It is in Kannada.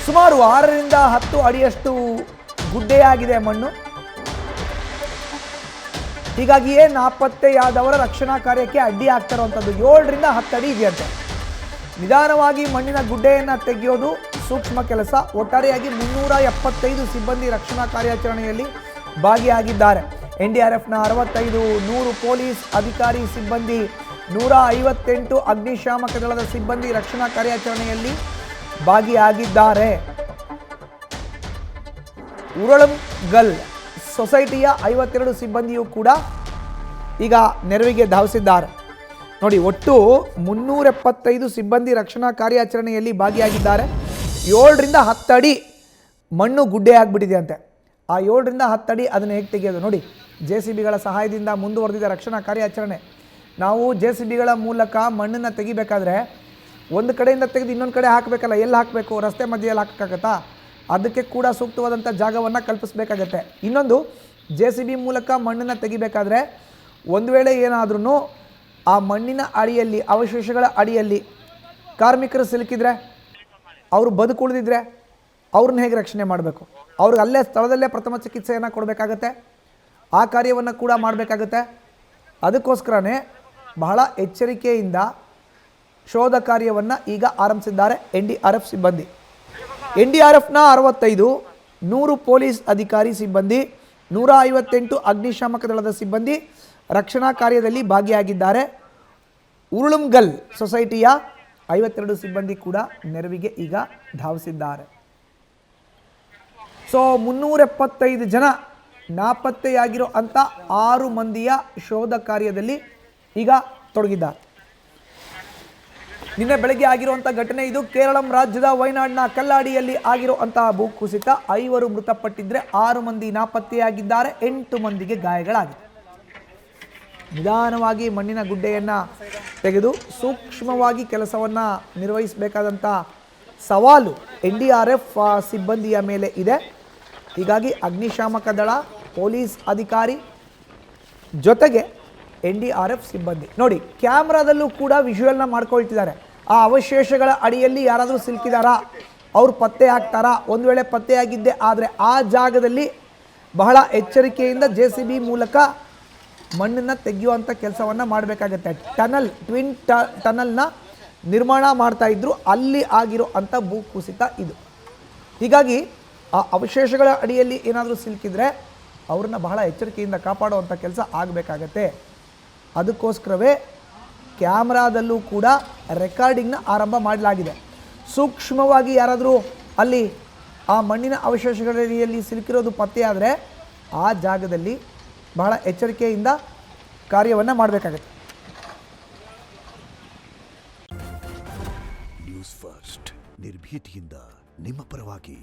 ಸುಮಾರು 6ರಿಂದ 10 ಅಡಿಯಷ್ಟು ಗುಡ್ಡೆಯಾಗಿದೆ ಮಣ್ಣು. ಹೀಗಾಗಿಯೇ ನಾಪತ್ತೆಯಾದವರ ರಕ್ಷಣಾ ಕಾರ್ಯಕ್ಕೆ ಅಡ್ಡಿ ಆಗ್ತಾ ಇರುವಂಥದ್ದು. 7ರಿಂದ 10 ಅಡಿ ಇದೆಯಂತೆ. ನಿಧಾನವಾಗಿ ಮಣ್ಣಿನ ಗುಡ್ಡೆಯನ್ನು ತೆಗೆಯೋದು ಸೂಕ್ಷ್ಮ ಕೆಲಸ. ಒಟ್ಟಾರೆಯಾಗಿ 375 ಸಿಬ್ಬಂದಿ ರಕ್ಷಣಾ ಕಾರ್ಯಾಚರಣೆಯಲ್ಲಿ ಭಾಗಿಯಾಗಿದ್ದಾರೆ. NDRFನ 65, 100 ಪೊಲೀಸ್ ಅಧಿಕಾರಿ ಸಿಬ್ಬಂದಿ, 158 ಅಗ್ನಿಶಾಮಕ ದಳದ ಸಿಬ್ಬಂದಿ ರಕ್ಷಣಾ ಕಾರ್ಯಾಚರಣೆಯಲ್ಲಿ ಭಾಗಿಯಾಗಿದ್ದಾರೆ. ಉರಳಂಗಲ್ ಸೊಸೈಟಿಯ 52 ಸಿಬ್ಬಂದಿಯೂ ಕೂಡ ಈಗ ನೆರವಿಗೆ ಧಾವಿಸಿದ್ದಾರೆ. ನೋಡಿ, ಒಟ್ಟು 375 ಸಿಬ್ಬಂದಿ ರಕ್ಷಣಾ ಕಾರ್ಯಾಚರಣೆಯಲ್ಲಿ ಭಾಗಿಯಾಗಿದ್ದಾರೆ. 7ರಿಂದ 10 ಅಡಿ ಮಣ್ಣು ಗುಡ್ಡೆ ಆಗಿಬಿಟ್ಟಿದೆ ಅಂತೆ. ಆ 7ರಿಂದ 10 ಅಡಿ ಅದನ್ನು ಹೇಗೆ ತೆಗೆಯೋದು ನೋಡಿ. JCBಗಳ ಸಹಾಯದಿಂದ ಮುಂದುವರೆದಿದೆ ರಕ್ಷಣಾ ಕಾರ್ಯಾಚರಣೆ. ನಾವು JCBಗಳ ಮೂಲಕ ಮಣ್ಣನ್ನು ತೆಗಿಬೇಕಾದ್ರೆ ಒಂದು ಕಡೆಯಿಂದ ತೆಗೆದು ಇನ್ನೊಂದು ಕಡೆ ಹಾಕಬೇಕಲ್ಲ, ಎಲ್ಲಿ ಹಾಕಬೇಕು? ರಸ್ತೆ ಮಧ್ಯೆಯಲ್ಲಿ ಹಾಕೋಕ್ಕಾಗತ್ತಾ? ಅದಕ್ಕೆ ಕೂಡ ಸೂಕ್ತವಾದಂಥ ಜಾಗವನ್ನು ಕಲ್ಪಿಸಬೇಕಾಗತ್ತೆ. ಇನ್ನೊಂದು, JCB ಮೂಲಕ ಮಣ್ಣನ್ನು ತೆಗಿಬೇಕಾದ್ರೆ ಒಂದು ವೇಳೆ ಏನಾದ್ರೂ ಆ ಮಣ್ಣಿನ ಅಡಿಯಲ್ಲಿ, ಅವಶೇಷಗಳ ಅಡಿಯಲ್ಲಿ ಕಾರ್ಮಿಕರು ಸಿಲುಕಿದ್ರೆ, ಅವರು ಬದುಕುಳಿದಿದ್ರೆ ಅವ್ರನ್ನ ಹೇಗೆ ರಕ್ಷಣೆ ಮಾಡಬೇಕು? ಅವ್ರಿಗೆ ಅಲ್ಲೇ ಸ್ಥಳದಲ್ಲೇ ಪ್ರಥಮ ಚಿಕಿತ್ಸೆಯನ್ನು ಕೊಡಬೇಕಾಗತ್ತೆ. ಆ ಕಾರ್ಯವನ್ನು ಕೂಡ ಮಾಡಬೇಕಾಗತ್ತೆ. ಅದಕ್ಕೋಸ್ಕರನೇ ಬಹಳ ಎಚ್ಚರಿಕೆಯಿಂದ ಶೋಧ ಕಾರ್ಯವನ್ನು ಈಗ ಆರಂಭಿಸಿದ್ದಾರೆ NDRF ಸಿಬ್ಬಂದಿ. NDRFನ 65, 100 ಪೊಲೀಸ್ ಅಧಿಕಾರಿ ಸಿಬ್ಬಂದಿ, 158 ಅಗ್ನಿಶಾಮಕ ದಳದ ಸಿಬ್ಬಂದಿ ರಕ್ಷಣಾ ಕಾರ್ಯದಲ್ಲಿ ಭಾಗಿಯಾಗಿದ್ದಾರೆ. ಉರುಳಂಗಲ್ ಸೊಸೈಟಿಯ 52 ಸಿಬ್ಬಂದಿ ಕೂಡ ನೆರವಿಗೆ ಈಗ ಧಾವಿಸಿದ್ದಾರೆ. ಸೊ 375 ಜನ ನಾಪತ್ತೆಯಾಗಿರೋ ಅಂಥ 6 ಮಂದಿಯ ಶೋಧ ಕಾರ್ಯದಲ್ಲಿ ಈಗ ತೊಡಗಿದ್ದಾರೆ. ನಿನ್ನೆ ಬೆಳಗ್ಗೆ ಆಗಿರುವಂಥ ಘಟನೆ ಇದು. ಕೇರಳಂ ರಾಜ್ಯದ ವಯನಾಡ್ನ ಕಲ್ಲಾಡಿಯಲ್ಲಿ ಆಗಿರುವಂತಹ ಭೂಕುಸಿತ. 5 ಮೃತಪಟ್ಟಿದ್ರೆ 6 ಮಂದಿ ನಾಪತ್ತೆಯಾಗಿದ್ದಾರೆ. 8 ಮಂದಿಗೆ ಗಾಯಗಳಾಗಿದೆ. ನಿಧಾನವಾಗಿ ಮಣ್ಣಿನ ಗುಡ್ಡೆಯನ್ನು ತೆಗೆದು ಸೂಕ್ಷ್ಮವಾಗಿ ಕೆಲಸವನ್ನು ನಿರ್ವಹಿಸಬೇಕಾದಂಥ ಸವಾಲು NDRF ಸಿಬ್ಬಂದಿಯ ಮೇಲೆ ಇದೆ. ಹೀಗಾಗಿ ಅಗ್ನಿಶಾಮಕ ದಳ, ಪೊಲೀಸ್ ಅಧಿಕಾರಿ ಜೊತೆಗೆ NDRF ಸಿಬ್ಬಂದಿ ನೋಡಿ, ಕ್ಯಾಮ್ರಾದಲ್ಲೂ ಕೂಡ ವಿಜುವಲ್ನ ಮಾಡ್ಕೊಳ್ತಿದ್ದಾರೆ. ಆ ಅವಶೇಷಗಳ ಅಡಿಯಲ್ಲಿ ಯಾರಾದರೂ ಸಿಲುಕಿದಾರಾ, ಅವ್ರು ಪತ್ತೆ ಆಗ್ತಾರಾ? ಒಂದು ವೇಳೆ ಪತ್ತೆಯಾಗಿದ್ದೆ ಆದರೆ ಆ ಜಾಗದಲ್ಲಿ ಬಹಳ ಎಚ್ಚರಿಕೆಯಿಂದ JCB ಮೂಲಕ ಮಣ್ಣನ್ನು ತೆಗೆಯುವಂಥ ಕೆಲಸವನ್ನು ಮಾಡಬೇಕಾಗತ್ತೆ. ಟ್ವಿನ್ ಟನಲ್ನ ನಿರ್ಮಾಣ ಮಾಡ್ತಾ ಇದ್ರು, ಅಲ್ಲಿ ಆಗಿರೋ ಅಂಥ ಭೂಕುಸಿತ ಇದು. ಹೀಗಾಗಿ ಆ ಅವಶೇಷಗಳ ಅಡಿಯಲ್ಲಿ ಏನಾದರೂ ಸಿಲುಕಿದ್ರೆ ಅವ್ರನ್ನ ಬಹಳ ಎಚ್ಚರಿಕೆಯಿಂದ ಕಾಪಾಡುವಂಥ ಕೆಲಸ ಆಗಬೇಕಾಗತ್ತೆ. ಅದಕ್ಕೋಸ್ಕರವೇ ಕ್ಯಾಮ್ರಾದಲ್ಲೂ ಕೂಡ ರೆಕಾರ್ಡಿಂಗ್ನ ಆರಂಭ ಮಾಡಲಾಗಿದೆ. ಸೂಕ್ಷ್ಮವಾಗಿ ಯಾರಾದರೂ ಅಲ್ಲಿ ಆ ಮಣ್ಣಿನ ಅವಶೇಷಗಳಲ್ಲಿ ಸಿಲುಕಿರೋದು ಪತ್ತೆಯಾದರೆ ಆ ಜಾಗದಲ್ಲಿ ಬಹಳ ಎಚ್ಚರಿಕೆಯಿಂದ ಕಾರ್ಯವನ್ನು ಮಾಡಬೇಕಾಗುತ್ತೆ. ನ್ಯೂಸ್ ಫಸ್ಟ್, ನಿರ್ಭೀತಿಯಿಂದ ನಿಮ್ಮ ಪರವಾಗಿ.